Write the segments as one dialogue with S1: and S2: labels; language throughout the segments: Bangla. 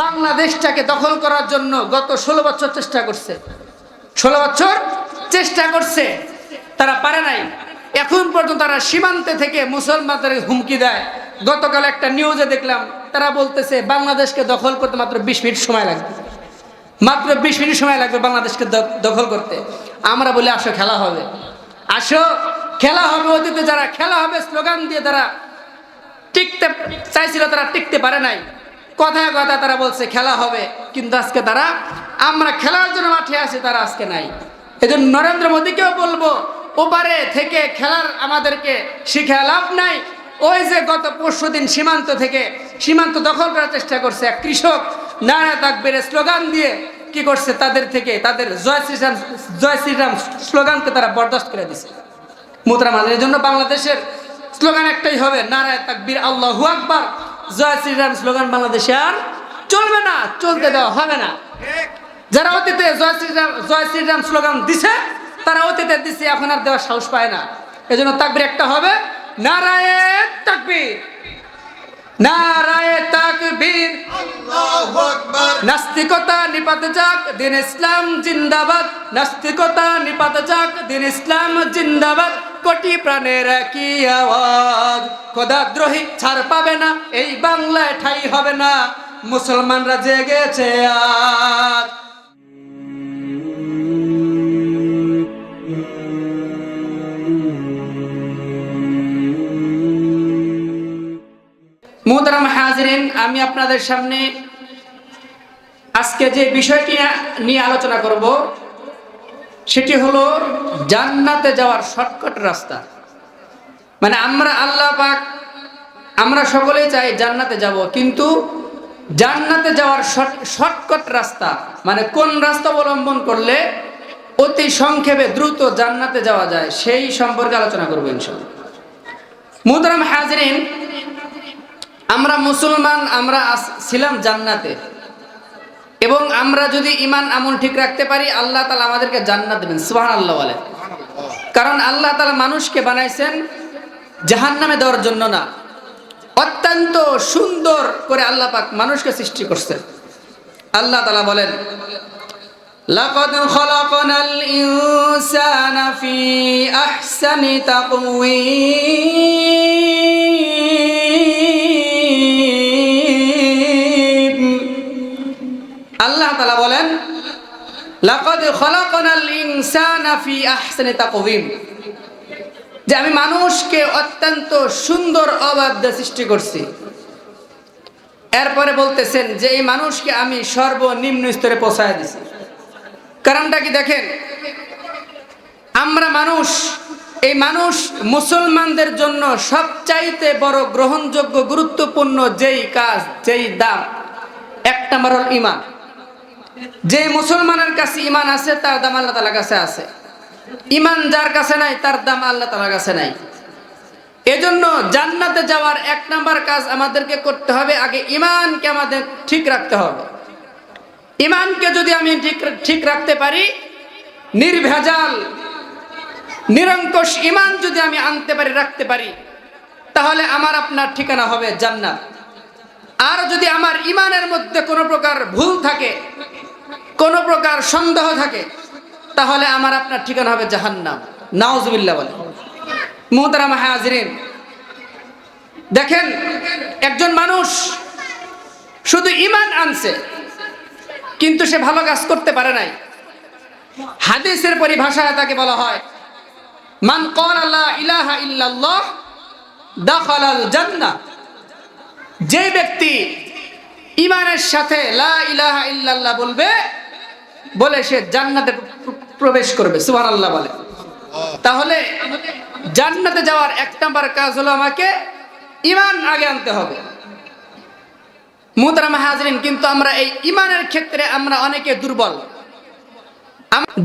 S1: বাংলাদেশটাকে দখল করার জন্য গত 16 বছর চেষ্টা করছে। 16 বছর চেষ্টা করছে, তারা পারে নাই। এখন পর্যন্ত তারা সীমান্তে থেকে মুসলমানদের হুমকি দেয়। গতকাল একটা নিউজে দেখলাম, তারা বলতেছে বাংলাদেশকে দখল করতে মাত্র 20 মিনিট সময় লাগবে, মাত্র 20 মিনিট সময় লাগবে বাংলাদেশকে দখল করতে। আমরা বলি আসো খেলা হবে, আসো খেলা হবে। অতীতে যারা খেলা হবে স্লোগান দিয়ে তারা টিকতে চাইছিল, তারা টিকতে পারে নাই। কথায় কথায় তারা বলছে খেলা হবে, কিন্তু আজকে তারা আমরা খেলার জন্য মাঠে আছি, তারা আজকে নাই। এজন্য নরেন্দ্র মোদীকেও বলবো, ওপারে থেকে খেলার আমাদেরকে শিখে লাভ নাই। ওই যে গত পরশুদিন সীমান্ত দখল করার চেষ্টা করছে এক কৃষক, নারা তাকবীরের স্লোগান দিয়ে কি করছে, তাদের জয় শ্রীরাম স্লোগানকে তারা বরদাস্ত করে দিছে। মোহতারাম, এর জন্য বাংলাদেশের স্লোগান একটাই হবে, নারায়ে তাকবীর আল্লাহু আকবার। জয় শ্রীরাম স্লোগান বাংলাদেশে আর চলবে না, চলতে দেওয়া হবে না। যারা অতীতে জয় শ্রীরাম স্লোগান দিছে, তারা অতীতে দিছে, এখন আর দেওয়ার সাহস পায় না। এজন্য তাকবীর একটা হবে, নারায়ে তাকবীর, নারায়ে তাকবীর, আল্লাহু আকবার। নাস্তিকতা নিপাত যাক, দিন ইসলাম জিন্দাবাদ। নাস্তিকতা নিপাত যাক, দিন ইসলাম জিন্দাবাদ। কোটি প্রাণের কি আওয়াজ, খোদাদ্রোহী ছাড় পাবে না, এই বাংলায় ঠাই হবে না, মুসলমানরা জেগেছে আজ। মুহতারাম হাজিরিন, আমি আপনাদের সামনে আজকে যে বিষয়টি নিয়ে আলোচনা করব সেটি হলো জান্নাতে যাওয়ার শর্টকাট রাস্তা। মানে আল্লাহ পাক আমরা সকলেই চাই জান্নাতে যাব, কিন্তু জান্নাতে যাওয়ার শর্টকাট রাস্তা মানে কোন রাস্তা অবলম্বন করলে অতি সংক্ষেপে দ্রুত জান্নাতে যাওয়া যায়, সেই সম্পর্কে আলোচনা করব ইনশাআল্লাহ। মুহতারাম হাজিরিন, আমরা মুসলমান, আমরা ছিলাম জান্নাতে, এবং আমরা যদি ঈমান আমল ঠিক রাখতে পারি আল্লাহ তাআলা আমাদেরকে জান্নাত দেবেন। সুবহানাল্লাহ বলে। কারণ আল্লাহ তাআলা মানুষকে বানাইছেন জাহান্নামে দেওয়ার জন্য না, অত্যন্ত সুন্দর করে আল্লাহ পাক মানুষকে সৃষ্টি করছেন। আল্লাহ তাআলা বলেন, লাকাদ খালাকনাল ইনসানা ফি আহসানি তাকওয়িম। আল্লাহ তাআলা বলেন, লাকাদ খালাকনাল ইনসানা ফি আহসানি তাকওয়িম, যে আমি মানুষকে অত্যন্ত সুন্দর অবয়ব দিয়ে সৃষ্টি করছি। এরপরে বলতেছেন যে এই মানুষকে আমি সর্বনিম্ন স্তরে পৌঁছায় দিছি। কারণটা কি দেখেন, আমরা মানুষ, এই মানুষ মুসলমানদের জন্য সবচাইতে বড় গ্রহণযোগ্য গুরুত্বপূর্ণ যেই কাজ, যেই দাম, এক নম্বর হল ঈমান। যে মুসলমানের কাছে ঈমান আছে তার দাম আল্লাহ তাআলার কাছে আছে, ঈমান যার কাছে নাই তার দাম আল্লাহ তাআলার কাছে নাই। এজন্য জান্নাতে যাওয়ার এক নাম্বার কাজ আমাদেরকে করতে হবে, আগে ঈমানকে আমাদের ঠিক রাখতে হবে। ঈমানকে যদি আমি ঠিক রাখতে পারি, নির্ভেজাল নিরঙ্কুশ ঈমান যদি আমি আনতে পারি, রাখতে পারি, তাহলে আমার আপনার ঠিকানা হবে জান্নাত। আর যদি আমার ঈমানের মধ্যে কোনো প্রকার ভুল থাকে, কোনো প্রকার সন্দেহ থাকে, তাহলে আমার আপনার ঠিকানা হবে জাহান্নাম। নাউজুবিল্লাহ বলে। মুহতারাম হাজিরিন, দেখেন একজন মানুষ শুধু ঈমান আনছে কিন্তু সে ভালো কাজ করতে পারে নাই। হাদিসের পরিভাষায় তাকে বলা হয়, মান ক্বালা লা ইলাহা ইল্লাল্লাহ দাখালাল জান্নাহ। যে ব্যক্তি ঈমানের সাথে লা ইলাহা ইল্লাল্লাহ বলে সে জান্নাতে প্রবেশ করবে। সুবহানাল্লাহ বলে। তাহলে জান্নাতে যাওয়ার এক নাম্বার কাজ হলো আমাকে ঈমান আগে আনতে হবে। মুহতারাম হাজিরিন, কিন্তু আমরা এই ঈমানের ক্ষেত্রে আমরা অনেকে দুর্বল।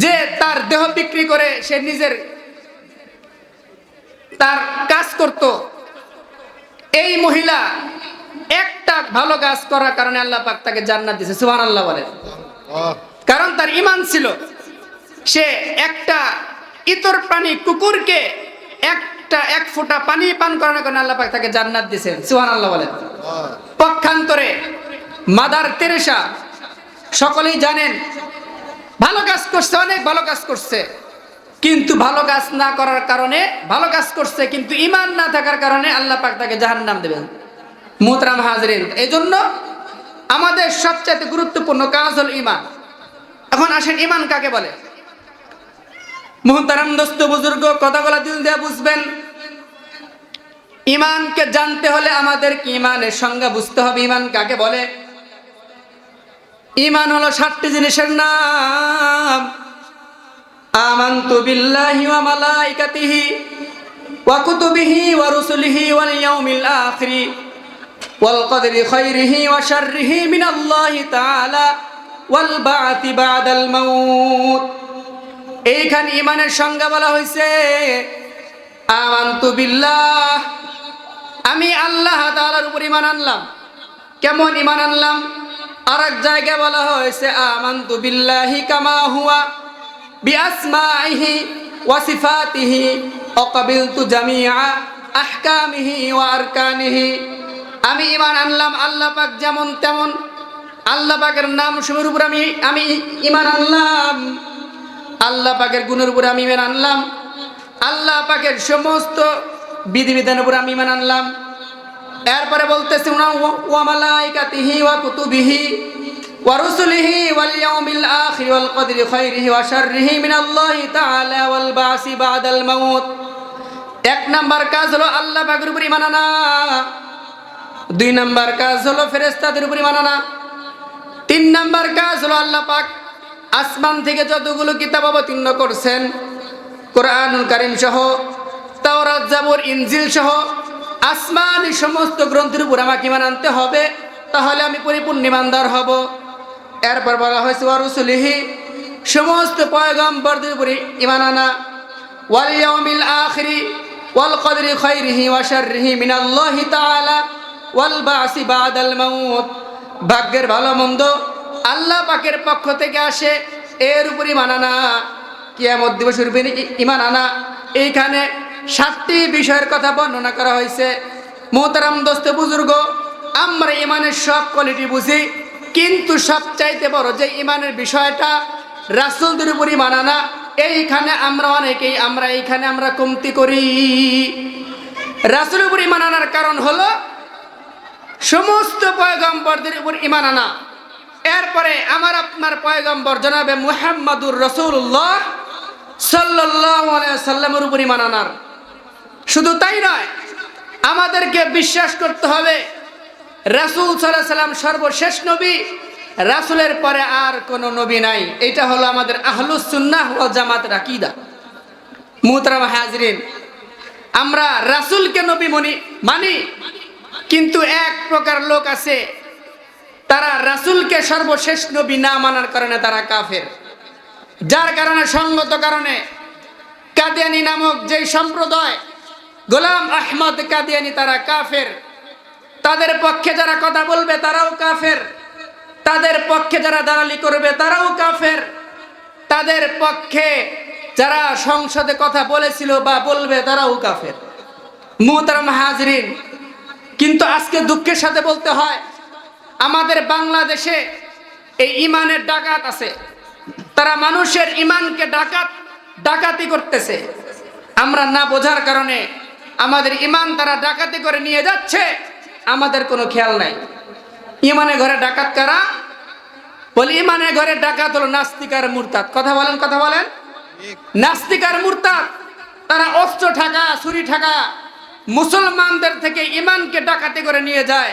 S1: যে তার দেহ বিক্রি করে সে নিজের তার কাজ করত, এই মহিলা একটা ভালো কাজ করার কারণে আল্লাহ পাক তাকে জান্নাত দিয়েছে। সুবহানাল্লাহ বলে। কারণ তার ঈমান ছিল। সে একটা ইতর প্রাণী কুকুরকে এক ফোঁটা পানি পান করানোর কারণে আল্লাহ পাক তাকে জান্নাত দিয়েছেন। সুবহানাল্লাহ বলে। পক্ষান্তরে মাদার তেরেসা সকলেই জানেন, ভালো কাজ করছে, অনেক ভালো কাজ করছে, কিন্তু ভালো কাজ না করার কারণে, ভালো কাজ করছে কিন্তু ঈমান না থাকার কারণে আল্লাহ পাক তাকে জাহান্নাম দেবেন। মুহতারাম হাজিরিন, এজন্য আমাদের সবচেয়ে গুরুত্বপূর্ণ কাজ হল ঈমান। এখন আসেন, ঈমান কাকে বলে? মুহতারাম দোস্ত বুজুর্গ, কথাগুলো দিল দিয়ে বুঝবেন। ঈমানকে জানতে হলে আমাদেরকে ঈমানের সংজ্ঞা বুঝতে হবে। ঈমান কাকে বলে? ঈমান হলো 7টি জিনিসের নাম। আমানতু বিল্লাহি ওয়া মালাইকাতিহি ওয়া কুতুবিহি ওয়া রুসুলিহি ওয়াল ইয়াউমিল আখিরি ওয়াল কদরি খাইরিহি ওয়া শাররিহি মিনাল্লাহি তাআলা ওয়াল বা'তি বা'দাল মাউত। এইখানে ঈমানের সংজ্ঞা বলা হয়েছে আমানতু বিল্লাহ, আমি আল্লাহ তাআলার উপর ঈমান আনলাম। কেমন ঈমান আনলাম? আরেক জায়গায় বলা হয়েছে আমানতু বিল্লাহি কামা হুয়া বিআসমাইহি ওয়া সিফাতিহি ওয়া ক্বাবিলতু জামিআ আহকামিহি ওয়া আরকানিহি। আমি ঈমান আনলাম আল্লাহ পাক যেমন তেমন, আল্লাহ পাকের নাম সমূহের উপর আমি ঈমান আনলাম, আল্লাহ পাকের গুণের উপর আমি ঈমান আনলাম, আল্লাহ পাকের সমস্ত বিধিবিধানের উপর আমি ঈমান আনলাম। এরপরে বলতেছে ওয়া মালাইকাতিহি ওয়া কুতুবিহি ওয়া রুসুলিহি ওয়াল ইয়াউমিল আখির ওয়াল কদরি খাইরিহি ওয়া শাররিহি মিনাল্লাহি তাআলা ওয়াল বা'সি বা'দাল মাউত। 1 নাম্বার কাজ হলো আল্লাহ পাকের উপর ঈমান আনা। 2 নাম্বার কাজ হলো ফেরেশতাদের উপর ঈমান আনা। 3 নাম্বার কাজ হলো আল্লাহ পাক আসমান থেকে যতগুলো কিতাব অবতীর্ণ করছেন, কোরআনুল কারীম সহ, তাওরাত, জাবুর, ইনজিল সহ আসমানি সমস্ত গ্রন্থের উপর আমাকে ঈমান আনতে হবে, তাহলে আমি পরিপূর্ণ ঈমানদার হব। এরপর বলা হয়েছে ওয়া রুসুলিহি, সমস্ত পয়গম্বরদের উপর ঈমান আনা, ওয়াল ইয়াউমিল আখিরি ওয়াল কদরি খাইরিহি ওয়া শাররিহি মিনাল্লাহি তাআলা ওয়াল বা'সি বা'দাল মাউত। ভাগ্যের ভালো মন্দ আল্লাহ পাকের পক্ষ থেকে আসে, এর উপর ঈমান আনা। কিয়ামত দিবসের উপর ঈমান আনা। এইখানে 7টি বিষয়ের কথা বর্ণনা করা হয়েছে। মুহতারাম দোস্ত বুজুর্গ, আমরা ঈমানের সব কোয়ালিটি বুঝি, কিন্তু সবচাইতে বড় যে ঈমানের বিষয়টা রাসূলদের উপর ঈমান আনা, এইখানে আমরা অনেকেই আমরা কমতি করি। রাসূলের উপর ঈমান আনার কারণ হলো সমস্ত পয়গম্বরদের উপর ঈমান আনা। এরপরে আমার আপনার পয়গম্বর জনাবে মুহাম্মাদুর রাসূলুল্লাহ সাল্লাল্লাহু আলাইহি সাল্লামের উপর ঈমান আনার। শুধু তাই নয়, আমাদেরকে বিশ্বাস করতে হবে রাসূল সাল্লাল্লাহু আলাইহি সাল্লাম সর্বশেষ নবী, রাসূলের পরে আর কোনো নবী নাই। এটা হলো আমাদের আহলুস সুন্নাহ ওয়াল জামাতের আকীদা। মুহতারাম হাজিরিন, আমরা রাসূলকে নবী মানি, কিন্তু এক প্রকার লোক আছে, তারা রাসূলকে সর্বশেষ নবী না মানার কারণে তারা কাফের। যার কারণে সঙ্গত কারণে কাদিয়ানী নামক যে সম্প্রদায়, গোলাম আহমদ কাদিয়ানী, তারা কাফের। তাদের পক্ষে যারা কথা বলবে তারাও কাফের, তাদের পক্ষে যারা দালালি করবে তারাও কাফের, তাদের পক্ষে যারা সংসদে কথা বলেছিল বা বলবে তারাও কাফের। মুহতারাম হাজিরিন, কিন্তু আজকে দুঃখের সাথে বলতে হয়, আমাদের বাংলাদেশে এই ঈমানের ডাকাত আছে, তারা মানুষের ঈমানকে ডাকাতি করতেছে। আমরা না বোঝার কারণে আমাদের ঈমান তারা ডাকাতি করে নিয়ে যাচ্ছে, আমাদের কোনো খেয়াল নাই। ঈমানের ঘরে ডাকাত কারা? বলি ঈমানের ঘরে ডাকাত হলো নাস্তিক আর মুরতাদ। কথা বলেন। নাস্তিক আর মুরতাদ তারা অস্ত্র ঠাকা, ছুরি ঠাকা মুসলমানদের থেকে ঈমানকে ডাকাতি করে নিয়ে যায়।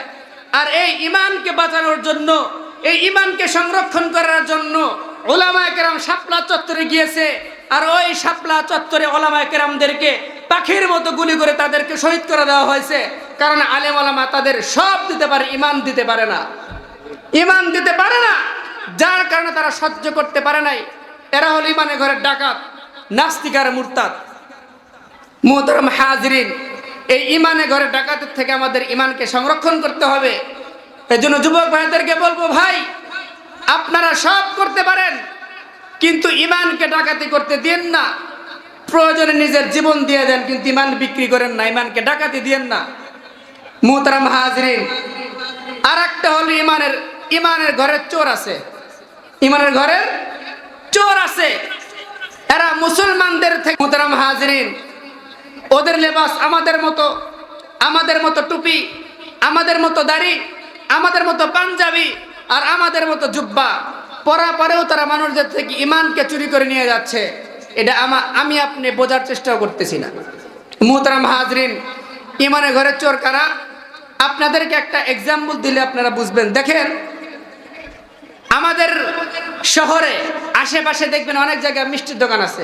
S1: আর এই ঈমানকে বাঁচানোর জন্য, এই ঈমানকে সংরক্ষণ করার জন্য উলামায়ে কেরাম শাপলা চত্বরে গিয়েছে। আর ওই শাপলা চত্বরে উলামায়ে কেরামদেরকে পাখির মতো গুলি করে তাদেরকে শহীদ করে দেওয়া হয়েছে। কারণ আলেম ওলামা তাদের সব দিতে পারে, ঈমান দিতে পারে না। যার কারণে তারা সহ্য করতে পারে নাই। এরা হলো ঈমানের ঘরের ডাকাত, নাস্তিক আর মুরতাদ। মুহতারাম হাজিরিন, এই ঈমানের ঘরের ডাকাতের থেকে আমাদের ঈমানকে সংরক্ষণ করতে হবে। এজন্য যুবক ভাইদেরকে বলবো, ভাই আপনারা সব করতে পারেন, কিন্তু ঈমানকে ডাকাতি করতে দিন না। প্রয়োজনে নিজের জীবন দিয়ে দেন, কিন্তু ঈমান বিক্রি করেন না, ঈমানকে ডাকাতি দিয়েন না। মুহতারাম হাজিরিন, আর একটা হলো ঈমানের ইমানের ঘরের চোর আছে, ইমানের ঘরের চোর আছে। এরা মুসলমানদের থেকে, মুহতারাম হাজিরিন, ওদের লেবাস আমাদের মতো টুপি, আমাদের মতো দাড়ি, আমাদের মতো পাঞ্জাবি আর আমাদের মতো জুব্বা পরা পরেও তারা মানুষদের থেকে ইমানকে চুরি করে নিয়ে যাচ্ছে। এটা আমি আপনি বোঝার চেষ্টাও করতেছি না। মুহতারাম হাজরিন, ইমানের ঘরের চোর কারা? আপনাদেরকে একটা এক্সাম্পল দিলে আপনারা বুঝবেন। দেখেন, আমাদের শহরে আশেপাশে দেখবেন অনেক জায়গায় মিষ্টির দোকান আছে।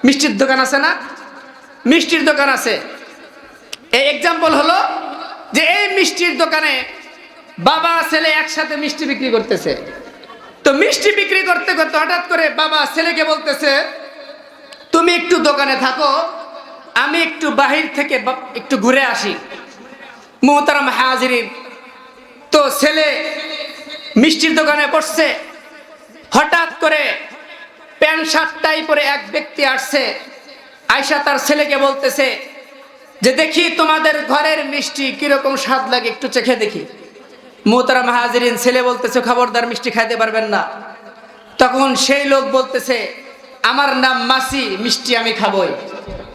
S1: মিষ্টির দোকান আছে না? মিষ্টির দোকান আছে। এই এক্সাম্পল হলো যে এই মিষ্টির দোকানে বাবা ছেলে একসাথে মিষ্টি বিক্রি করতেছে। তো মিষ্টি বিক্রি করতে করতে হঠাৎ করে বাবা ছেলেকে বলতেছে, তুমি একটু দোকানে থাকো, আমি একটু বাহির থেকে একটু ঘুরে আসি। মুহতারাম হাজিরিন, তো ছেলে মিষ্টির দোকানে বসছে। হঠাৎ করে প্যান্ট শার্ট টাই পরে এক ব্যক্তি আসছে। আয়শা তার ছেলেকে বলতেছে যে, দেখি তোমাদের ঘরের মিষ্টি কিরকম স্বাদ লাগে, একটু চেখে দেখি। মুহতারাম হাজিরিন, ছেলে বলতেছে, খবরদার মিষ্টি খাইতে পারবেন না। তখন সেই লোক বলতেছে, আমার নাম মাসি, মিষ্টি আমি খাবই।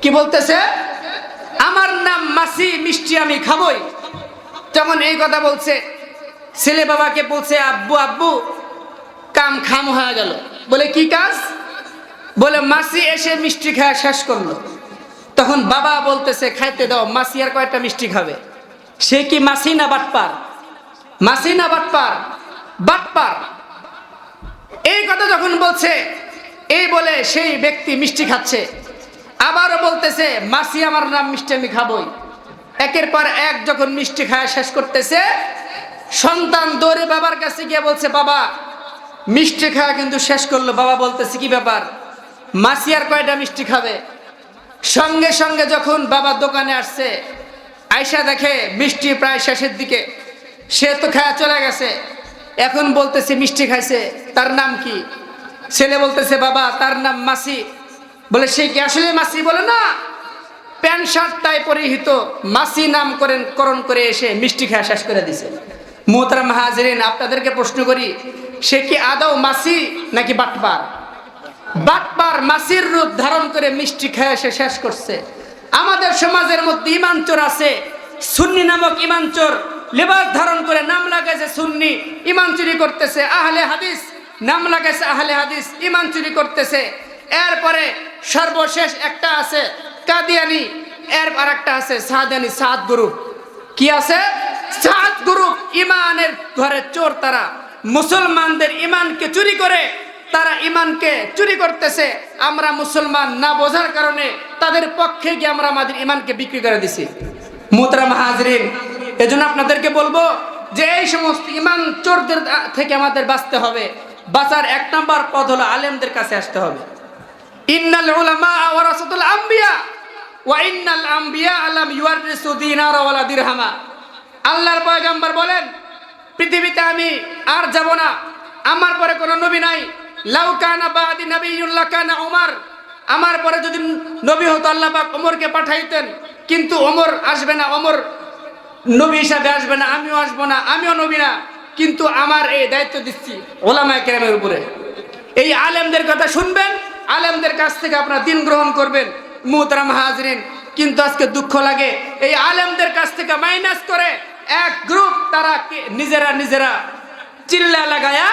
S1: কি বলতেছে? আমার নাম মাসি, মিষ্টি আমি খাবই। যখন এই কথা বলছে, ছেলে বাবাকে বলছে, আব্বু আব্বু কাম খাম হয়ে গেল। বলে কি কাজ? বলে মাসি এসে মিষ্টি খাওয়া শেষ করলো। তখন বাবা বলতেছে, খাইতে দাও, মাসি আর কয়টা মিষ্টি খাবে। সে কি মাসি না বাটপার? মাসি না বাটপার? বাটপার। এই কথা যখন বলছে, এই বলে সেই ব্যক্তি মিষ্টি খাচ্ছে। আবারও বলতেছে, মাসি আমার নাম, মিষ্টি আমি খাবই। একের পর এক যখন মিষ্টি খাওয়া শেষ করতেছে, সন্তান দৌড়ে বাবার কাছে গিয়ে বলছে, বাবা মিষ্টি খাওয়া কিন্তু শেষ করলো। বাবা বলতেছে, কি ব্যাপার, মাসি আর কয়টা মিষ্টি খাবে? সঙ্গে সঙ্গে যখন বাবা দোকানে আসছে, আয়শা দেখে মিষ্টি প্রায় শেষের দিকে, সে তো খাওয়া চলে গেছে। এখন বলতেছে মিষ্টি খাইছে, তার নাম কি? ছেলে বলতেছে, বাবা তার নাম মাসি। বলে সে কি আসলে মাসি? বলে না, প্যান্ট শার্ট টাই পরিহিত মাসি নামকরণ করে এসে মিষ্টি খাওয়া শেষ করে দিছে। মুহতারাম হাজিরিন, আপনাদেরকে প্রশ্ন করি, সে কি আদৌ মাসি নাকি বাটপার? বাটপার, মাসির রূপ ধারণ করে মিষ্টি খেয়ে সে শেষ করছে। আমাদের সমাজের মধ্যে ইমান চোর আছে, সুন্নি নামক ইমান চোর, লেবাস ধারণ করে নাম লাগাইছে সুন্নি, ইমান চুরি করতেছে। আহলে হাদিস নাম লাগাইছে আহলে হাদিস, ইমান চুরি করতেছে। এরপরে সর্বশেষ একটা আছে কাদিয়ানি, এর আর একটা আছে সাদানি, সাত গ্রুপ। কি আছে? সাত গ্রুপ ইমানের ঘরে চোর। তারা মুসলমানদের ইমানকে চুরি করে, তারা ইমানকে চুরি করতেছে। আমরা মুসলমান না বোঝার কারণে তাদের পক্ষে গিয়ে আমরা আমাদের ইমানকে বিক্রি করে দিছি। মুহতারাম হাজরিন, এজন্য আপনাদেরকে বলবো যে এই সমস্ত ইমান চোরদের থেকে আমাদের বাঁচতে হবে। বাঁচার এক নাম্বার পথ হলো আলেমদের কাছে আসতে হবে। ইন্নাল উলামা ওয়ারাসাতুল আম্বিয়া ওয়া ইন্নাল আম্বিয়া লাম ইউয়ারিসু দিনারা ওয়ালা দিরহামা। আল্লাহর পয়গম্বর বলেন, পৃথিবীতে আমি আর যাব না, আমার পরে কোনো নবী নাই। লাউ কানা বাদি নবিয়্যুন লাকানা উমর। আমার পরে যদি নবী হতো আল্লাহ পাক ওমরকে পাঠাইতেন, কিন্তু ওমর আসবে না, ওমর নবী হিসাবে আসবে না, আমিও আসবো না, আমিও নবী না। কিন্তু আমার এই দায়িত্ব দিচ্ছি ওলামায়ে কেরামের উপরে। এই আলেমদের কথা শুনবেন, আলেমদের কাছ থেকে আপনারা দিন গ্রহণ করবেন। মুহতারাম হাজরিন, কিন্তু আজকে দুঃখ লাগে, এই আলেমদের কাছ থেকে মাইনাস করে এক গ্রুপ, তারা নিজেরা চিল্লা লাগায়া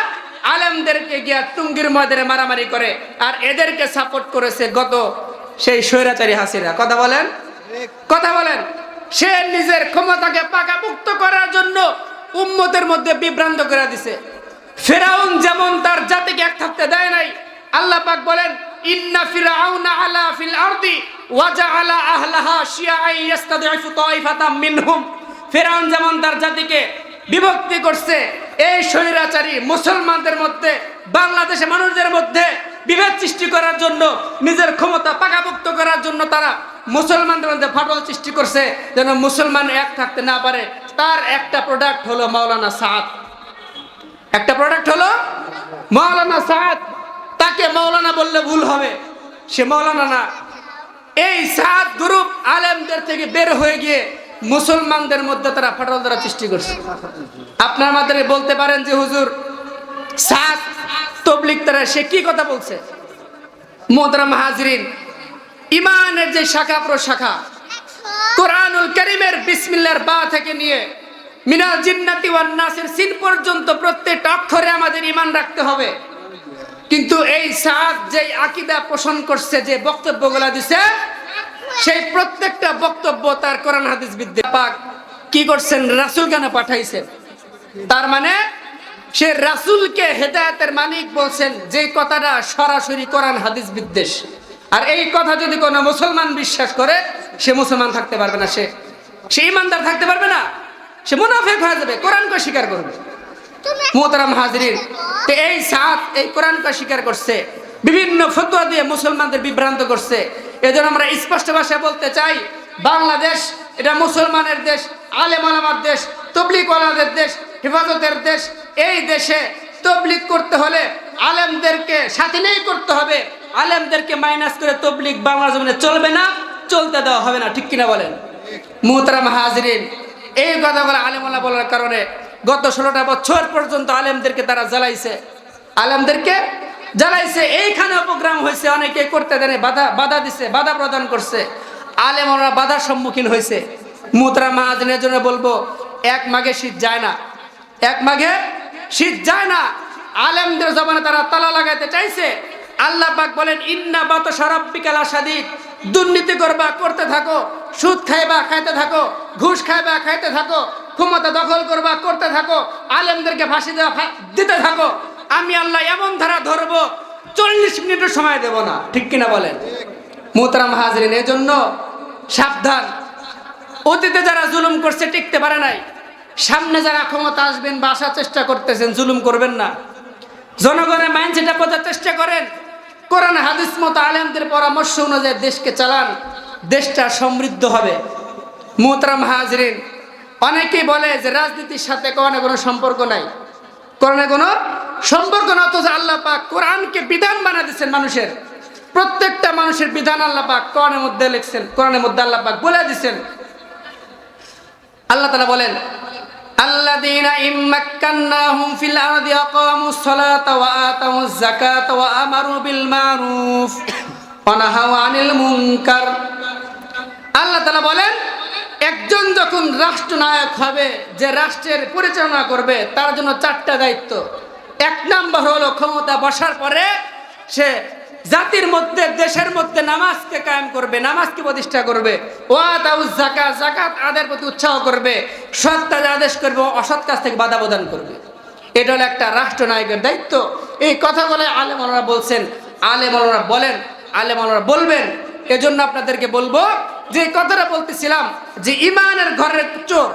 S1: আলেমদেরকে গিয়া টুঙ্গির ময়দানে মারামারি করে। আর এদেরকে সাপোর্ট করেছে গত সেই স্বৈরাচারী হাসিনা। কথা বলেন, কথা বলেন। সে নিজের ক্ষমতাকে পাকাপোক্ত করার জন্য উম্মতের মধ্যে বিভ্রান্ত করে দিছে। ফিরাউন যেমন তার জাতিকে এক থাকতে দেয় নাই, আল্লাহ পাক বলেন, ইন্না ফিরাউনা আলা ফিল আরদি ওয়া জাআলা আহলাহা শিয়াআন ইস্তাদঈফু তাইফাতাম মিনহুম। ফিরাউন যেমন তার জাতিকে বিভক্তি করছে, এই স্বৈরাচারী মুসলমানদের মধ্যে, বাংলাদেশের মানুষদের মধ্যে বিভেদ সৃষ্টি করার জন্য, নিজের ক্ষমতা পাকাপোক্ত করার জন্য তারা মুসলমানদের মধ্যে ফাটল সৃষ্টি করছে, যেন মুসলমান এক থাকতে না পারে। তার একটা প্রোডাক্ট হলো মাওলানা সাদ। একটা প্রোডাক্ট হলো মাওলানা সাদ। তাকে মাওলানা বললে ভুল হবে, সে মাওলানা না। এই সাদ গ্রুপ আলেমদের থেকে বের হয়ে গিয়ে মুসলমানদের মধ্যে তারা ফাটল ধরা সৃষ্টি করছে। আপনার মাধ্যমে বলতে পারেন যে হুজুর সাত তবলিগ তারা সে কি কথা বলছে? মোহতারাম হাজরিন, ইমানের যে শাখা প্রশাখা, কোরআনুল কারীমের বিসমিল্লাহর বা থেকে নিয়ে মিনাল জিন্নাতি ওয়ান নাসের সিন পর্যন্ত প্রত্যেকটা অক্ষরে আমাদের ঈমান রাখতে হবে। কিন্তু এই সাত যে আকীদা পোষণ করছে, যে বক্তব্যগুলো দিছে, সেই প্রত্যেকটা বক্তব্য তার কোরআন হাদিস বিদ্যা পাক কি করছেন? রাসূল কেন পাঠাইছেন? তার মানে সে রাসূলকে হেদায়েতের মালিক বলছেন, যে কথাটা সরাসরি কোরআন হাদিস বিদ্বেষ। আর এই কথা যদি কোনো মুসলমান বিশ্বাস করে, সে মুসলমান থাকতে পারবে না, সে ইমানদার থাকতে পারবে না, সে মুনাফিক হয়ে যাবে, কোরআনকে স্বীকার করবে। মুহতারাম হাজরিন, তো এই সাত এই কোরআনকে স্বীকার করছে, বিভিন্ন ফতোয়া দিয়ে মুসলমানদের বিভ্রান্ত করছে। এজন্য আমরা স্পষ্ট ভাষায় বলতে চাই, বাংলাদেশ এটা মুসলমানের দেশ, আলেম ওলামার দেশ, তবলিগ ওয়ালাদের দেশ, হেফাজতের দেশ। এই দেশে তবলিগ করতে হলে আলেমদেরকে সাথে নিয়েই করতে হবে। আলেমদেরকে মাইনাস করে তবলিগ বাংলা জমিনে চলবে না, চলতে দেওয়া হবে না। ঠিক কিনা বলেন? মুহতারাম হাজরিন, এই কথাগুলো আলেম ওলামা বলার কারণে গত 16টা বছর পর্যন্ত আলেমদেরকে তারা জ্বালাইছে। এইখানে প্রোগ্রাম হয়েছে, অনেকে করতে দেনে বাধা দিছে, বাধা প্রদান করছে, আলেম ওলামা বাধার সম্মুখীন হয়েছে। মুহতারাম হাজরিনের জন্য বলবো, এক মাঘে শীত যায় না, আলেমদের জবানে তারা তালা লাগাইতে চাইছে। আল্লাহ পাক বলেন, ইন্না বাতশা রাব্বিকা লাশাদীদ। দুর্নীতি করবা, করতে থাকো, সুদ খাইবা, খাইতে থাকো, ঘুষ খাইবা, খাইতে থাকো, ক্ষমতা দখল করবা, করতে থাকো, আলেমদেরকে ফাঁসি দিতে থাকো। আমি আল্লাহ এমন ধারা ধরবো, 40 মিনিটের সময় দেব না। ঠিক কিনা বলেন? মুহতারাম হাজরিন, এজন্য সাবধান। অতীতে যারা জুলুম করছে, টিকতে পারে নাই, সামনে যারা ক্ষমতা আসবেন বা আসার চেষ্টা করতেছেন, জুলুম করবেন না। জনগণের মাইন্ডসেটটা বোঝার চেষ্টা করেন, কোরআন হাদিস মতো আলেমদের পরামর্শ অনুযায়ী দেশকে চালান, দেশটা সমৃদ্ধ হবে। মুহতারাম হাজরিন, অনেকেই বলে যে রাজনীতির সাথে কোরআনের কোনো সম্পর্ক নাই, অথচ আল্লাহ পাক কোরআনকে বিধান বানিয়ে দিচ্ছেন মানুষের। প্রত্যেকটা মানুষের বিধান আল্লাহ পাক কোরআনের মধ্যে লিখছেন, কোরআনের মধ্যে আল্লাহ পাক বলে দিচ্ছেন। আল্লাহ তাআলা বলেন, আল্লাযীনা ইম্মাক্কান্নাহুম ফিল আরদি আকামুস সালাতা ওয়া আতাউজ যাকাতা ওয়া আমারু বিল মারুফ ওয়া নাহাউ আনিল মুনকার। আল্লাহ তাআলা বলেন, একজন যখন রাষ্ট্রনায়ক হবে, যে রাষ্ট্রের পরিচালনা করবে, তার জন্য 4টা দায়িত্ব। 1 নাম্বার হলো ক্ষমতা বসার পরে সে জাতির মধ্যে, দেশের মধ্যে নামাজকে কায়েম করবে, নামাজকে প্রতিষ্ঠা করবে, ওয়াতাউজ যাকাত, যাকাত আদায়ের প্রতি উৎসাহ করবে, সৎ কাজ আদেশ করবে, অসৎ কাজ থেকে বাধা প্রদান করবে। এটা হলো একটা রাষ্ট্রনায়কের দায়িত্ব। এই কথাগুলো আলেম ওলামারা বলছেন, আলেম ওলামারা বলেন, আলেম ওলামারা বলবেন। এজন্য আপনাদেরকে বলবো, যে কথাটা বলতেছিলাম, যে ইমানের ঘরের চোর,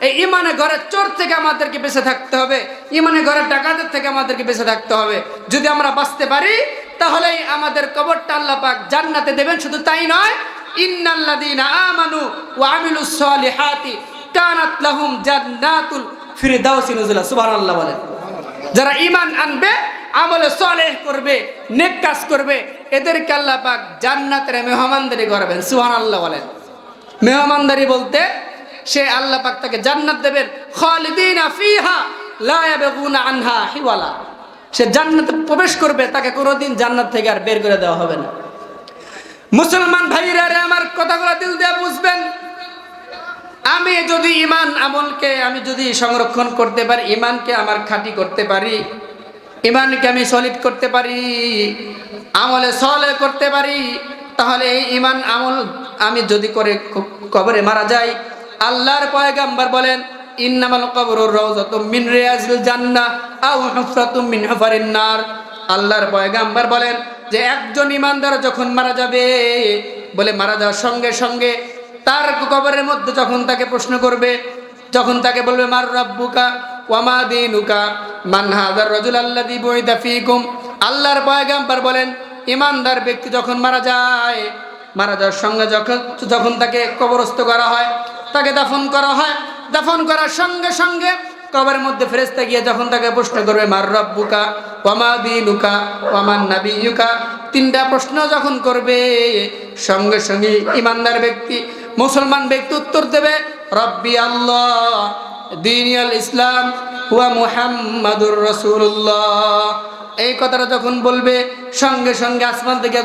S1: এই ইমানের ঘরের চোর থেকে আমাদেরকে বেঁচে থাকতে হবে, ইমানের ঘরের ডাকাতের থেকে আমাদেরকে বেঁচে থাকতে হবে। যদি আমরা বাঁচতে পারি, তাহলেই আমাদের কবরটা আল্লাহ পাক জান্নাতে দেবেন। শুধু তাই নয়, ইন্নাল্লাযীনা আমানু ওয়া আমিলুস সালিহাতি কানাত লাহুম জান্নাতুল ফিরদাউসি নুজুলা। সুবহানাল্লাহ বলেন। যারা ঈমান আনবে, আমলে সালেহ করবে, নেক কাজ করবে, এদেরকে আল্লাহ পাক জান্নাতের মেহমানদারি করবেন। সুবহানাল্লাহ বলেন। মেহমানদারি বলতে সে আল্লাহ পাক তাকে জান্নাত দেবেন, খালিদিনা ফিহা লা ইয়াবগুনা আনহা হিওয়ালা। সে জান্নাতে প্রবেশ করবে, তাকে কোনোদিন জান্নাত থেকে আর বের করে দেওয়া হবে না। মুসলমান ভাইরা, আমার কথাগুলো দিল দিয়ে বুঝবেন। আমি যদি ঈমান আমলকে আমি যদি সংরক্ষণ করতে পারি, ঈমানকে আমার খাঁটি করতে পারি, ঈমানকে আমি সলিড করতে পারি, আমলে সালেহ করতে পারি, তাহলে এই ঈমান আমল আমি যদি করে কবরে মারা যাই, আল্লাহর পয়গম্বর বলেন, ইন্নামাল কবরু রাউযাতুম মিন রিয়াজিল জান্নাহ আও হুফরাতুম মিন হুফারিন নার। আল্লাহর পয়গম্বর বলেন যে একজন ঈমানদার যখন মারা যাবে, বলে মারা যাওয়ার সঙ্গে সঙ্গে তার কবরের মধ্যে যখন তাকে প্রশ্ন করবে, যখন তাকে বলবে মার রাব্বুকা ওয়া মা দীনুকা মান হাযার রাজুল আল্লাযী বুইদা ফীকুম। আল্লাহর পয়গম্বর বলেন, ঈমানদার ব্যক্তি যখন মারা যায়, মারা যাওয়ার সঙ্গে যখন তাকে কবরস্থ করা হয়, তাকে দাফন করা হয়, দাফন করার সঙ্গে সঙ্গে কবরের মধ্যে ফেরেশতা গিয়ে যখন তাকে প্রশ্ন করবে মার রাব্বুকা ওয়া মা দীনুকা ওয়া মান নাবিয়্যুকা, 3টা প্রশ্ন যখন করবে, সঙ্গে সঙ্গে ঈমানদার ব্যক্তি, মুসলমান ব্যক্তি উত্তর দেবে রব্বি আল্লাহ দীনি আল ইসলাম ওয়া মুহাম্মাদুর রাসূলুল্লাহ। এই কথাটা যখন বলবে সঙ্গে সঙ্গে আসমান থেকে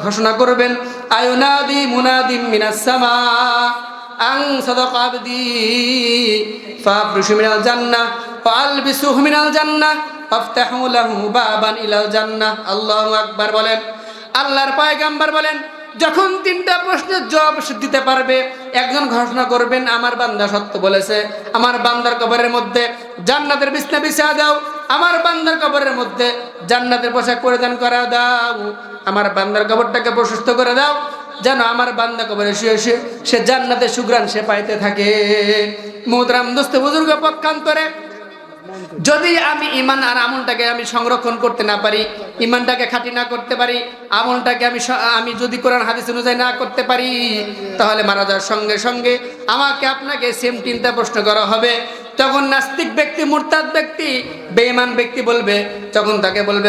S1: ঘোষণা করবেন আয়ুনাদি মুনাদিম মিনাস সামা আন সাদাকা আবদি ফাফরুশু মিনাল জান্নাহ ওয়া আলবিসুহু মিনাল জান্নাহ ফাফতাহু লাহু বাবান ইলাল জান্নাহ। আল্লাহু আকবার বলেন। আল্লাহর পয়গম্বর বলেন যখন তিনটা প্রশ্নের জবাব দিতে পারবে একজন ঘোষণা করবেন আমার বান্দা সত্য বলেছে, আমার বান্দার কবরের মধ্যে জান্নাতের বিছানা বিছিয়ে দাও, আমার বান্দার কবরের মধ্যে জান্নাতের পোশাক পরিধান করা দাও, আমার বান্দার কবরটাকে প্রশস্ত করে দাও যেন আমার বান্দা কবরে শুয়ে শুয়ে সে জান্নাতের সুঘ্রাণ সে পাইতে থাকে। মুহতারাম দোস্ত বুজুর্গ পক্ষান্তরে যদি আমি ইমান আর আমলটাকে আমি সংরক্ষণ করতে না পারি, ইমানটাকে খাঁটি না করতে পারি, আমলটাকে আমি যদি কোরআন হাদিস অনুযায়ী না করতে পারি, তাহলে মারা যাওয়ার সঙ্গে সঙ্গে আমাকে আপনাকে সেম তিনটা প্রশ্ন করা হবে। তখন নাস্তিক ব্যক্তি, মুরতাদ ব্যক্তি, বেঈমান ব্যক্তি বলবে, যখন তাকে বলবে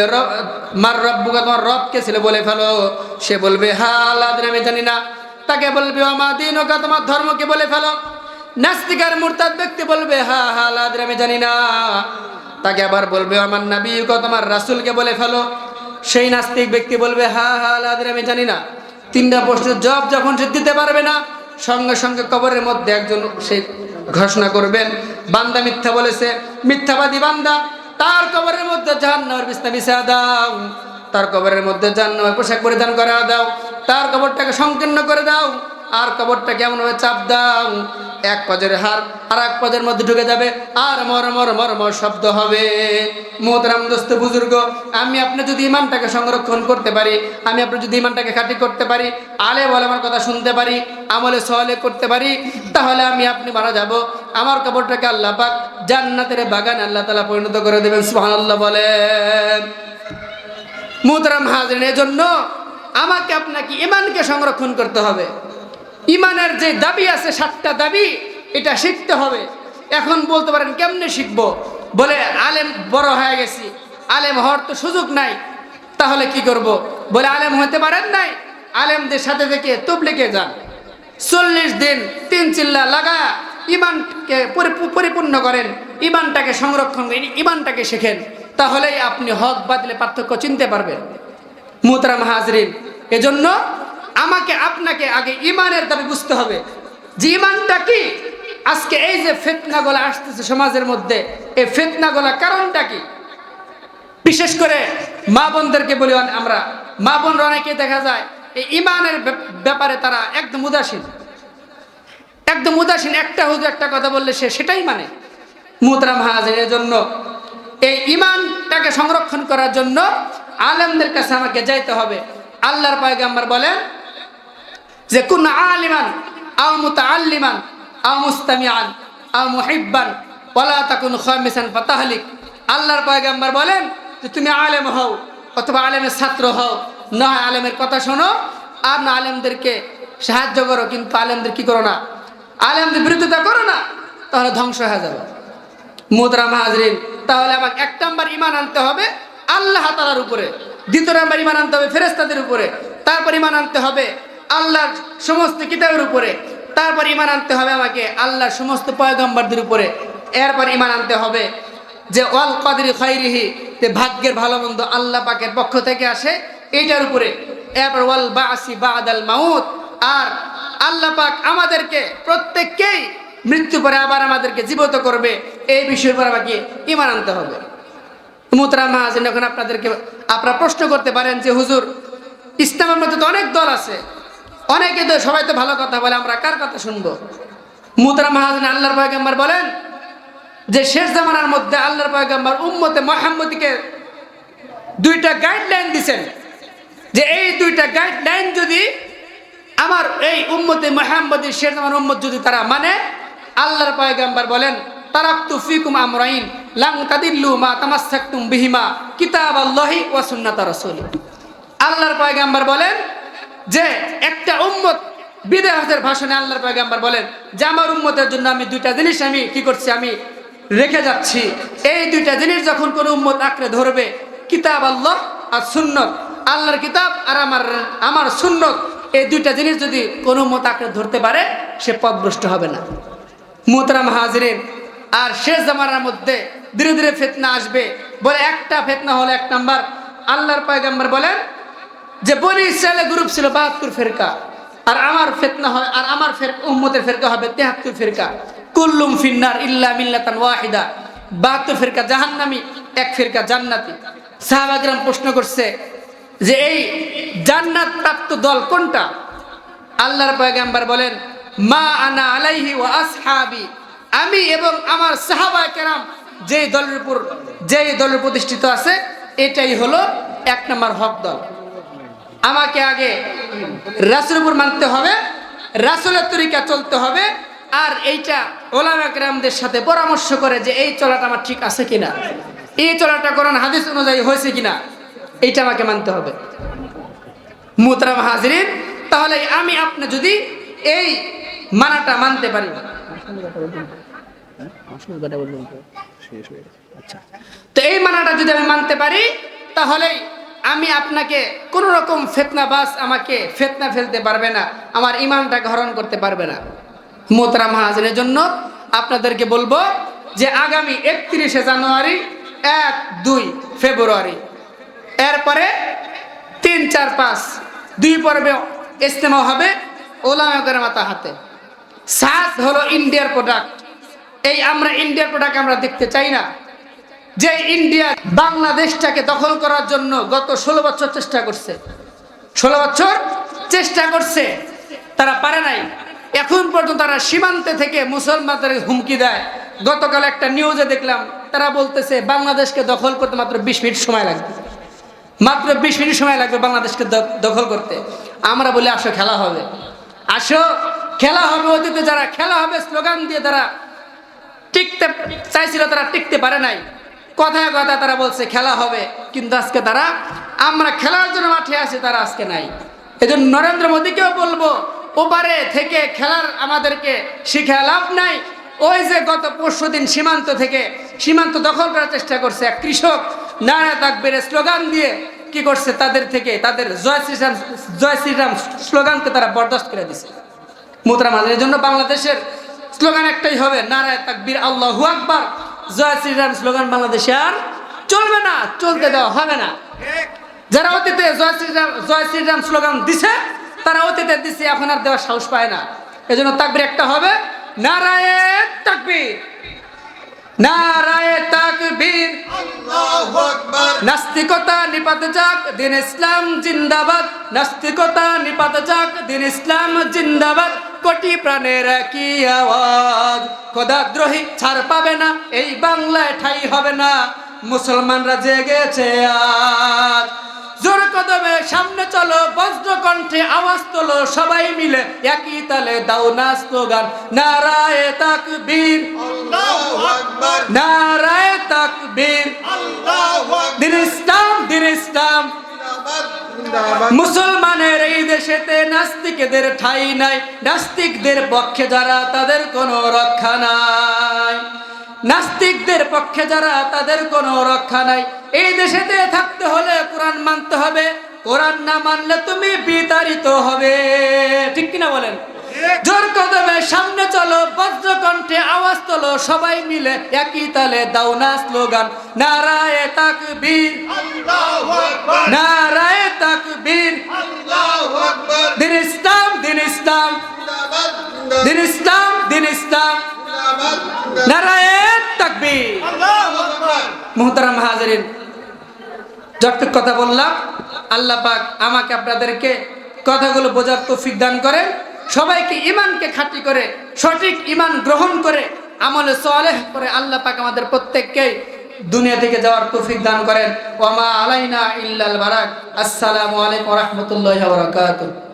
S1: মার রব্বুকা, তোমার রব কে ছিল বলে ফেলো, সে বলবে হা আল্লাহ আমি জানি না। তাকে বলবে আমা দীনুকা, তোমার ধর্মকে বলে ফেলো। নাস্তিক আর মুরতাদ ব্যক্তি বলবে হা হা আল্লাহ আমি জানি না। তাকে আবার বলবে আমার নবীকে, তোমার রাসূলকে বলে ফেলো। সেই নাস্তিক ব্যক্তি বলবে হা হা আল্লাহ আমি জানি না। তিনটা প্রশ্নের জবাব যখন সে দিতে পারবে না, সঙ্গে সঙ্গে কবরের মধ্যে একজন সে ঘোষণা করবেন বান্দা মিথ্যা বলেছে, মিথ্যাবাদী বান্দা, তার কবরের মধ্যে জাহান্নামের বিছানা বিছিয়ে দাও, তার কবরের মধ্যে জাহান্নামের পোশাক পরিধান করা দাও, তার কবরটাকে সংকীর্ণ করে দাও, আর কবরটাকে এমনভাবে চাপ দাও এক পাজের হাড় আর এক পাজের মধ্যে ঢুকে যাবে আর মর মর মর মর শব্দ হবে। মুহতারাম দোস্ত বুজুর্গ, আমি আপনি যদি ইমানটাকে সংরক্ষণ করতে পারি, আমি আপনি যদি ইমানটাকে খাঁটি করতে পারি, আলে বলে আমার কথা শুনতে পারি, আমলে সওয়ালে করতে পারি, তাহলে আমি আপনি মারা যাব, আমার কবরটাকে আল্লাহ পাক জান্নাতের বাগানে আল্লাহ তাআলা পরিণত করে দেবেন। সুবহানাল্লাহ বলেন। মুহতারাম হাজিরিন, এজন্য আমাকে আপনাকে ইমানকে সংরক্ষণ করতে হবে। ইমানের যে দাবি আছে 7টা দাবি, এটা শিখতে হবে। এখন বলতে পারেন কেমনে শিখবো? বলে আলেম বড় হয়ে গেছি, আলেম হওয়ার তো সুযোগ নাই, তাহলে কি করব? বলে আলেম হতে পারেন নাই, আলেমদের সাথে থেকে তবলিগে যান, 40 দিন 3 চিল্লা লাগা ইমানকে পরিপূর্ণ করেন, ইমানটাকে সংরক্ষণ করেন, ইমানটাকে শেখেন, তাহলেই আপনি হক বাতিলের পার্থক্য চিনতে পারবেন। মুহতারাম হাজরিন, এজন্য আমাকে আপনাকে আগে ইমানের দাবি বুঝতে হবে যে ইমানটা কি। আজকে এই যে ফিতনাগুলো আসতেছে সমাজের মধ্যে, এই ফিতনাগুলোর কারণটা কি? বিশেষ করে মা বোনদেরকে বলি, আমরা মা বোনরা অনেকে দেখা যায় এই ইমানের ব্যাপারে তারা একদম উদাসীন, একদম উদাসীন। একটা হুজুর একটা কথা বললে সে সেটাই মানে। মুহতারাম হাজিরের জন্য এই ইমানটাকে সংরক্ষণ করার জন্য আলেমদের কাছে আমাকে যাইতে হবে। আল্লাহর পয়গম্বর বলেন যে কুন আলিমান আও মুতাআল্লিমান আও মুস্তামিআন আও মুহিব্বান ওয়ালা তাকুন খামিসান ফাতাহলিক। আল্লাহর পয়গম্বর বলেন যে তুমি আলেম হও অথবা আলেমের ছাত্র হও, না আলেমের কথা শোনো আর না আলেমদেরকে সাহায্য করো, কিন্তু আলেমদের কি করো না, আলেমদের বিরোধিতা করো না, তাহলে ধ্বংস হয়ে যাবে। মুহতারাম হাজরিন, তাহলে আমাকে 1 নম্বর ঈমান আনতে হবে আল্লাহ তাআলার উপরে, 2 নম্বর ঈমান আনতে হবে ফেরেশতাদের উপরে, তারপর ঈমান আনতে হবে আল্লাহর সমস্ত কিতাবের উপরে, তারপর ঈমান আনতে হবে আমাকে আল্লাহর সমস্ত পয়গম্বরদের উপরে, এরপর ঈমান আনতে হবে যে ওয়াল কদরি খাইরিহি, যে ভাগ্যের ভালো মন্দ আল্লাহ পাকের পক্ষ থেকে আসে, এইটার উপরে। এরপর ওয়াল বাসি বাদাল মাউত, আর আল্লাহ পাক আমাদেরকে প্রত্যেককেই মৃত্যু পরে আবার আমাদেরকে জীবিত করবে, এই বিষয়ের উপর আমাকে ঈমান আনতে হবে। মুহতারাম হাজিরিন, এখন আপনারা প্রশ্ন করতে পারেন যে হুজুর ইসলামের মধ্যে তো অনেক দল আছে, অনেকে তো সবাই তো ভালো কথা বলে, আমরা কার কথা শুনবো? মুহতারাম হাজিরিন, আল্লাহর পয়গম্বর বলেন যে শেষ জামানার মধ্যে আল্লাহর পয়গম্বর উম্মতে মুহাম্মদীকে 2টা গাইডলাইন দিয়েছেন, যে এই 2টা গাইডলাইন যদি আমার এই উম্মতে মুহাম্মদীর শেষ জামানার উম্মত যদি তারা মানে, আল্লাহর পয়গম্বর বলেন তারাকতু ফিকুম আমরাইন লান তাদিল্লু মা তামাসসাকতুম বিহিমা কিতাবাল্লাহি ওয়া সুন্নাতা রাসূলি। আল্লাহর পয়গম্বর বলেন যে একটা উম্মত, বিদায়ের ভাষণে আল্লাহর পয়গম্বর বলেন যে আমার উম্মতের জন্য আমি 2টা জিনিস আমি কি করছি, আমি রেখে যাচ্ছি। এই 2টা জিনিস যখন কোন উম্মত আঁকড়ে ধরবে, কিতাব আল্লাহ আর সুন্নত, আল্লাহর কিতাব আর আমার সুন্নত, এই 2টা জিনিস যদি কোন উম্মত আঁকড়ে ধরতে পারে, সে পথভ্রষ্ট হবে না। মুহতারাম হাজিরিন, আর শেষ জামানার মধ্যে ধীরে ধীরে ফিতনা আসবে। বলে একটা ফিতনা হলো, এক নাম্বার, আল্লাহর পয়গম্বর বলেন যে বনি ইসরায়েলের গ্রুপ ছিল 72 ফিরকা, আর আমার ফিতনা হয়, আর আমার উম্মতের ফিরকা হবে 73 ফিরকা। কুল্লুম ফিন্নার ইল্লা মিল্লাতান ওয়াহিদা, 72 ফিরকা জাহান্নামী, এক ফিরকা জান্নাতি। সাহাবায়ে কেরাম প্রশ্ন করছে যে এই জান্নাত প্রাপ্ত দল কোনটা? আল্লাহর পয়গম্বর বলেন মা আনা আলাইহি ওয়া আসহাবি, আমি এবং আমার সাহাবায়ে কেরাম যেই দলের প্রতিষ্ঠিত আছে, এটাই হলো এক নম্বর হক দল। আমাকে আগে রাসূলের উপর মানতে হবে, রাসূলের তরিকা চলতে হবে, আর এইটা ওলামা কেরামদের সাথে পরামর্শ করে যে এই চলাটা আমার ঠিক আছে কিনা, এই চলাটা কোরআন হাদিস অনুযায়ী হয়েছে কিনা, এইটা আমাকে মানতে হবে। মুহতারাম হাজিরিন, তাহলে আমি আপনি যদি এই মানাটা মানতে পারি, তো এই মানাটা যদি আমি মানতে পারি, তাহলে আমি আপনাকে কোন রকম ফিতনাবাজ আমাকে ফিতনা ফেলতে পারবে না, আমার ঈমানটাকে হরণ করতে পারবে না। মুহতারাম হাজিরের জন্য আপনাদেরকে বলবো যে আগামী 31শে জানুয়ারি, 1-2 ফেব্রুয়ারি, এরপরে 3, 4, 5 2 পর্বে ইজতেমা হবে ওলামা কেরামের হাতে। সাদ হলো ইন্ডিয়ার প্রোডাক্ট। এই আমরা ইন্ডিয়ার প্রোডাক্ট আমরা দেখতে চাই না। যে ইন্ডিয়া বাংলাদেশটাকে দখল করার জন্য গত 16 বছর চেষ্টা করছে, 16 বছর চেষ্টা করছে, তারা পারে নাই। এখন পর্যন্ত তারা সীমান্তে থেকে মুসলমানদের হুমকি দেয়। গতকাল একটা নিউজে দেখলাম, তারা বলতেছে বাংলাদেশকে দখল করতে মাত্র 20 মিনিট সময় লাগবে, মাত্র 20 মিনিট সময় লাগবে বাংলাদেশকে দখল করতে। আমরা বলি আসো খেলা হবে, আসো খেলা হবে। অতীতে যারা খেলা হবে স্লোগান দিয়ে তারা টিকতে চাইছিল, তারা টিকতে পারে নাই। কথায় কথা তারা বলছে খেলা হবে, কিন্তু আজকে তারা আমরা খেলার জন্য মাঠে আছি, তারা আজকে নাই। এজন্য নরেন্দ্র মোদীকেও বলবো, ওপারে থেকে খেলার আমাদেরকে শিখে লাভ নাই। ওই যে গত পরশুদিন সীমান্ত দখল করার চেষ্টা করছে এক কৃষক, নারা তাকবীরের স্লোগান দিয়ে কি করছে, তাদের জয় শ্রীরাম স্লোগানকে তারা বরদাস্ত করে দিছে। মুহতারাম হাজিরের জন্য বাংলাদেশের স্লোগান একটাই হবে, নারায়ে তাকবীর আল্লাহু আকবার। জয় শ্রীরাম স্লোগান বাংলাদেশে আর চলবে না, চলতে দেওয়া হবে না। যারা অতীতে জয় শ্রীরাম স্লোগান দিছে, তারা অতীতে দিছে, এখন আর দেওয়ার সাহস পায় না। এজন্য তাকবীর একটা হবে, নারায়ে তাকবীর, নারায়ে তাকবীর, আল্লাহু আকবার। নাস্তিকতা নিপাত যাক, দিন ইসলাম জিন্দাবাদ। নাস্তিকতা নিপাত যাক, দিন ইসলাম জিন্দাবাদ। কোটি প্রাণের কি আওয়াজ, খোদাদ্রোহী ছাড় পাবে না, এই বাংলায় ঠাই হবে না। মুসলমানরা জেগেছে আজ, জোর কদমে সামনে চলো, বজ্র কণ্ঠে আওয়াজ তোলো, সবাই মিলে একই তালে দাও না স্লোগান, নারায়ে তাকবীর, আল্লাহু আকবার। নারায়ে তাকবীর, আল্লাহু আকবার। দিন ইসলাম, দিন ইসলাম জিন্দাবাদ। মুসলমানের এই দেশেতে নাস্তিকদের ঠাঁই নাই, নাস্তিকদের পক্ষে যারা তাদের কোনো রক্ষা নাই, নাস্তিকদের পক্ষে যারা তাদের কোনো রক্ষা নাই। এই দেশেতে থাকতে হলে কোরআন মানতে হবে, কোরআন না মানলে তুমি বিতাড়িত হবে, ঠিক কিনা বলেন? জোর কদমে সামনে চলো, বজ্র কণ্ঠে আওয়াজ তোলো, সবাই মিলে একই তালে দাও না স্লোগান, নারায়ে তাকবীর, আল্লাহু আকবার। নারায়ে তাকবীর, আল্লাহু আকবার। দিন ইসলাম, দিন ইসলাম জিন্দাবাদ, দিন ইসলাম, দিন ইসলাম জিন্দাবাদ, নারায়ে তাকবীর, আল্লাহু আকবার। মুহতারাম হাজিরিন, যতটুকু কথা বললাম, আল্লাহ পাক আমাকে আপনাদেরকে কথাগুলো বোঝার তৌফিক দান করেন। সবাইকে ঈমানকে খাঁটি করে, সঠিক ঈমান গ্রহণ করে, আমলে সালেহ করে আল্লাহ পাক আমাদের প্রত্যেককে দুনিয়া থেকে যাওয়ার তৌফিক দান করেন। ওয়া মা আলাইনা ইল্লাল বারাক। আসসালামু আলাইকুম ওয়া রাহমাতুল্লাহি ওয়া বারাকাতুহু।